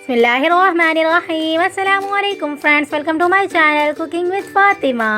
बिस्मिल्लाहिर्रहमानिर्रहीम। अस्सलामुअलैकुम friends, welcome to my channel cooking with Fatima.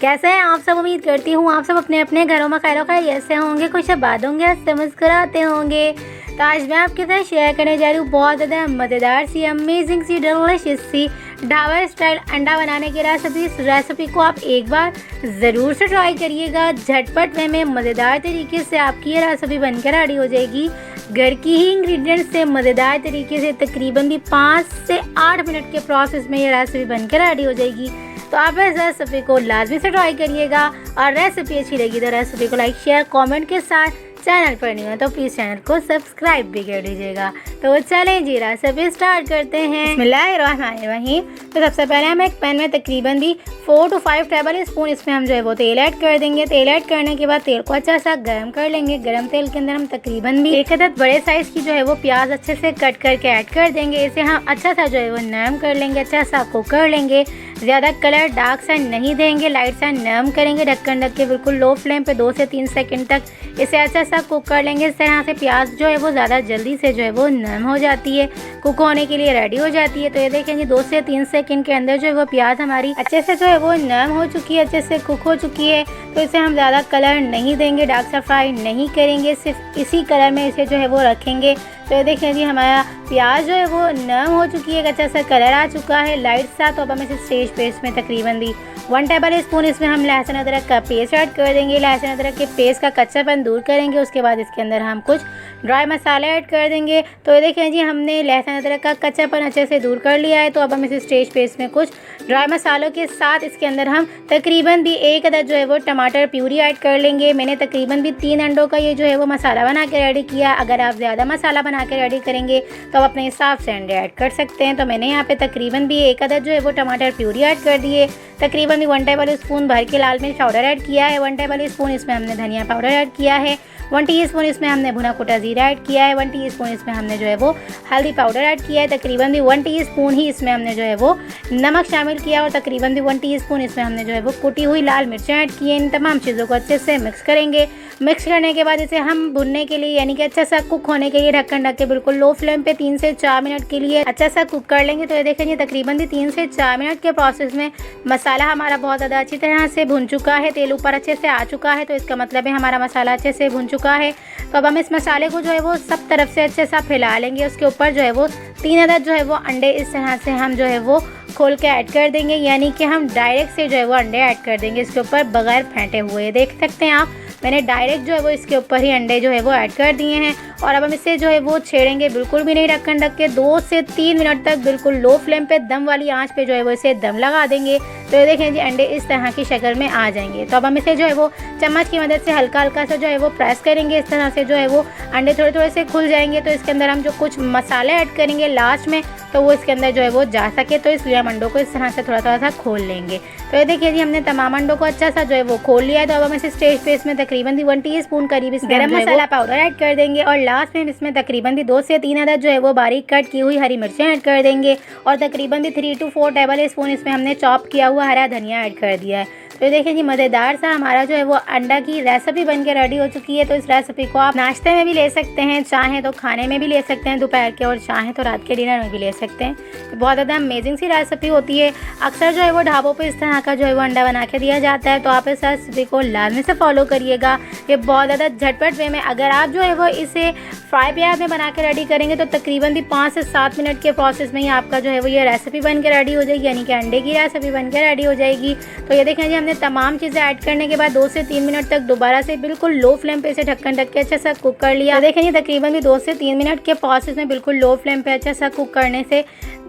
कैसे हैं आप सब? उम्मीद करती हूँ आप सब अपने अपने घरों में खैर खैरियत से होंगे, खुश आबाद होंगे, हंसते मुस्कुराते होंगे। तो आज मैं आपके साथ शेयर करने जा रही हूँ बहुत ज़्यादा मज़ेदार सी, अमेजिंग सी, डिलीशियस सी ढाबा स्टाइल अंडा बनाने की रेसिपी। इस रेसिपी को आप एक बार ज़रूर से ट्राई करिएगा। झटपट वे में मज़ेदार तरीके से आपकी ये रेसिपी बनकर रेडी हो जाएगी। घर की ही इंग्रेडिएंट्स से मज़ेदार तरीके से तकरीबन भी 5 से 8 मिनट के प्रोसेस में ये रेसिपी बनकर रेडी हो जाएगी। तो आप इस रेसिपी को लाजमी से ट्राई करिएगा और रेसिपी अच्छी लगी तो रेसिपी को लाइक शेयर कमेंट के साथ, चैनल पर नहीं है तो प्लीज़ चैनल को सब्सक्राइब भी कर लीजिएगा। तो चलें जी रेसिपी स्टार्ट करते हैं। बिस्मिल्लाहिर्रहमानिर्रहीम। तो सबसे पहले हम एक पैन में तकरीबन भी 4 से 5 टेबल स्पून इसमें हम जो है वो तेल ऐड कर देंगे। तेल ऐड करने के बाद तेल को अच्छा सा गर्म कर लेंगे। गर्म तेल के अंदर हम तकरीबन भी 1 अदद बड़े साइज़ की जो है वो प्याज अच्छे से कट करके ऐड कर देंगे। इसे हम अच्छा सा जो है वो नरम कर लेंगे, अच्छा सा कुक कर लेंगे। ज़्यादा कलर डार्क सा नहीं देंगे, लाइट सा नरम करेंगे। ढक्कन ढक के बिल्कुल लो फ्लेम पे 2 से 3 सेकंड तक इसे अच्छा सा कुक कर लेंगे। इस तरह से प्याज जो है वो ज़्यादा जल्दी से जो है वो नरम हो जाती है, कुक होने के लिए रेडी हो जाती है। तो ये देखेंगे 2 से 3 सेकंड के अंदर जो है वो प्याज हमारी अच्छे से जो है वो नरम हो चुकी है, अच्छे से कुक हो चुकी है। तो इसे हम ज़्यादा कलर नहीं देंगे, डार्क सा फ्राई नहीं करेंगे, सिर्फ इसी कलर में इसे जो है वो रखेंगे। तो ये देखें जी हमारा प्याज जो है वो नरम हो चुकी है, अच्छा सा कलर आ चुका है लाइट सा। तो अब हम इसे स्टेज पे इसमें तकरीबन भी 1 टेबल स्पून इसमें हम लहसुन अदरक का पेस्ट ऐड कर देंगे। लहसुन अदरक के पेस्ट का कच्चापन दूर करेंगे। उसके बाद इसके अंदर हम कुछ ड्राई मसाले ऐड कर देंगे। तो ये देखें जी हमने लहसुन अदरक का कच्चापन अच्छे से दूर कर लिया है। तो अब हम इस स्टेज पे इसमें कुछ ड्राई मसालों के साथ इसके अंदर हम तकरीबन भी 1 अदद जो है वो टमाटर प्यूरी ऐड कर लेंगे। मैंने तकरीबन भी 3 अंडों का ये जो है वो मसाला बना के रेडी किया। अगर आप ज़्यादा मसाला बना के रेडी करेंगे तो आप अपने हिसाब से अंडे ऐड कर सकते हैं। तो मैंने यहाँ पे तकरीबन भी 1 अदद जो है वो टमाटर प्यूरी ऐड कर दिए। तकरीबन भी 1 टेबल स्पून भर के लाल मिर्च पाउडर ऐड किया है। 1 टेबल स्पून इसमें हमने धनिया पाउडर ऐड किया है। 1 टीस्पून इसमें हमने भुना कुटा जीरा ऐड किया है। 1 टीस्पून इसमें हमने जो है वो हल्दी पाउडर ऐड किया है। तकरीबन भी 1 टीस्पून ही इसमें हमने जो है वो नमक शामिल किया और तकरीबन भी 1 टीस्पून इसमें हमने जो है वो कुटी हुई लाल मिर्चें ऐड की हैं। इन तमाम चीज़ों को अच्छे से मिक्स करेंगे। मिक्स करने के बाद इसे हम भुनने के लिए यानी कि अच्छा सा कुक होने के लिए ढक्कन ढक के बिल्कुल लो फ्लेम पे 3 से 4 मिनट के लिए अच्छा सा कुक कर लेंगे। तो ये देखेंगे तकरीबन भी 3 से 4 मिनट के प्रोसेस में मसाला हमारा बहुत ज़्यादा अच्छी तरह से भुन चुका है, तेल ऊपर अच्छे से आ चुका है। तो इसका मतलब है हमारा मसाला अच्छे से भुन चुका है। तो अब हम इस मसाले को जो है वो सब तरफ से अच्छे से फैला लेंगे। उसके ऊपर जो है वो 3 अदद जो है वो अंडे इस तरह से हम जो है वो खोल के ऐड कर देंगे, यानी कि हम डायरेक्ट से जो है वो अंडे ऐड कर देंगे इसके ऊपर बगैर फेंटे हुए। देख सकते हैं आप, मैंने डायरेक्ट जो है वो इसके ऊपर ही अंडे जो है वो ऐड कर दिए हैं। और अब हम इसे जो है वो छेड़ेंगे बिल्कुल भी नहीं, ढक्कन ढक के 2 से 3 मिनट तक बिल्कुल लो फ्लेम पे दम वाली आंच पे जो है वो इसे दम लगा देंगे। तो ये देखें जी अंडे इस तरह की शक्ल में आ जाएंगे। तो अब हम इसे जो है वो चम्मच की मदद से हल्का हल्का सा जो है वो प्रेस करेंगे। इस तरह से जो है वो अंडे थोड़े थोड़े से खुल जाएंगे। तो इसके अंदर हम जो कुछ मसाले ऐड करेंगे लास्ट में तो वो इसके अंदर जो है वो जा सके, तो इसलिए हम अंडों को इस तरह से थोड़ा थोड़ा सा खोल लेंगे। तो ये देखिए जी हमने तमाम अंडों को अच्छा सा जो है वो खोल लिया है। तो अब हम इस स्टेज पे इसमें तकरीबन भी 1 टीस्पून करीब इसमें गरम मसाला पाउडर ऐड कर देंगे और लास्ट में इसमें तकरीबन भी 2 से 3 अदद जो है वो बारीक कट की हुई हरी मिर्चें ऐड कर देंगे और तकरीबन भी 3 से 4 टेबल स्पून इसमें हमने चॉप किया हुआ हरा धनिया ऐड कर दिया है। तो देखिए जी मज़ेदार सा हमारा जो है वो अंडा की रेसिपी बन के रेडी हो चुकी है। तो इस रेसिपी को आप नाश्ते में भी ले सकते हैं, चाहें तो खाने में भी ले सकते हैं दोपहर के, और चाहें तो रात के डिनर में भी ले सकते हैं। तो बहुत ज़्यादा अमेजिंग सी रेसिपी होती है। अक्सर जो है वो ढाबों पे इस तरह का जो है वो अंडा बना के दिया जाता है। तो आप इस रेसिपी को लाजमी से फॉलो करिएगा। ये बहुत ज़्यादा झटपट वे में, अगर आप जो है वो इसे फ्राई प्याज में बना के रेडी करेंगे तो तकरीबन भी 5 से 7 मिनट के प्रोसेस में ही आपका जो है वो ये रेसिपी बन के रेडी हो जाएगी, यानी कि अंडे की रेसिपी बन के रेडी हो जाएगी। तो ये देखें जी हमने तमाम चीज़ें ऐड करने के बाद 2 से 3 मिनट तक दोबारा से बिल्कुल लो फ्लेम पे इसे ढक्कन ढक के अच्छा सा कुक कर लिया। देखें जी तकरीबन भी 2 से 3 मिनट के प्रोसेस में बिल्कुल लो फ्लेम पे अच्छा सा कुक करने से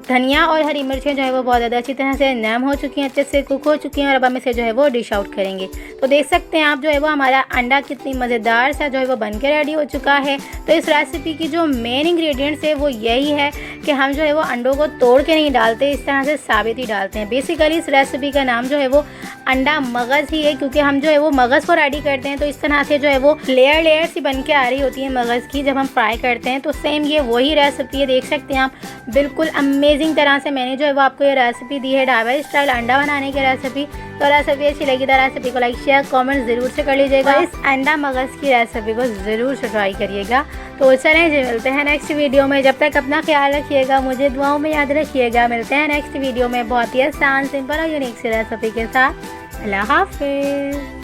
धनिया और हरी मिर्चें जो है वो बहुत ज़्यादा अच्छी तरह से नरम हो चुकी हैं, अच्छे से कुक हो चुकी हैं। और अब हम इसे जो है वो डिश आउट करेंगे। तो देख सकते हैं आप जो है वो हमारा अंडा कितनी मज़ेदार सा जो है वो बन के रेडी हो चुका है। तो इस रेसिपी की जो मेन इंग्रेडिएंट्स है वो यही है कि हम जो है वो अंडों को तोड़ के नहीं डालते, इस तरह से साबित ही डालते हैं। बेसिकली इस रेसिपी का नाम जो है वो अंडा मगज़ ही है, क्योंकि हम जो है वो मगज़ को रेडी करते हैं तो इस तरह से जो है वो लेयर लेयर सी बन के आ रही होती है मगज़ की जब हम फ्राई करते हैं। तो सेम ये वही रेसिपी है, देख सकते हैं आप बिल्कुल अमेजिंग तरह से मैंने जो है वो आपको ये रेसिपी दी है ढाबा स्टाइल अंडा बनाने की रेसिपी। तो रेसिपी अच्छी लगी तो रेसिपी को लाइक शेयर कमेंट ज़रूर से कर लीजिएगा। इस अंडा मगज़ की रेसिपी को ज़रूर से ट्राई करिएगा। तो चलें जी, मिलते हैं नेक्स्ट वीडियो में। जब तक अपना ख्याल रखिएगा, मुझे दुआओं में याद रखिएगा। मिलते हैं नेक्स्ट वीडियो में बहुत ही आसान, सिंपल और यूनिक सी रेसिपी के साथ। अल्लाह हाफिज़।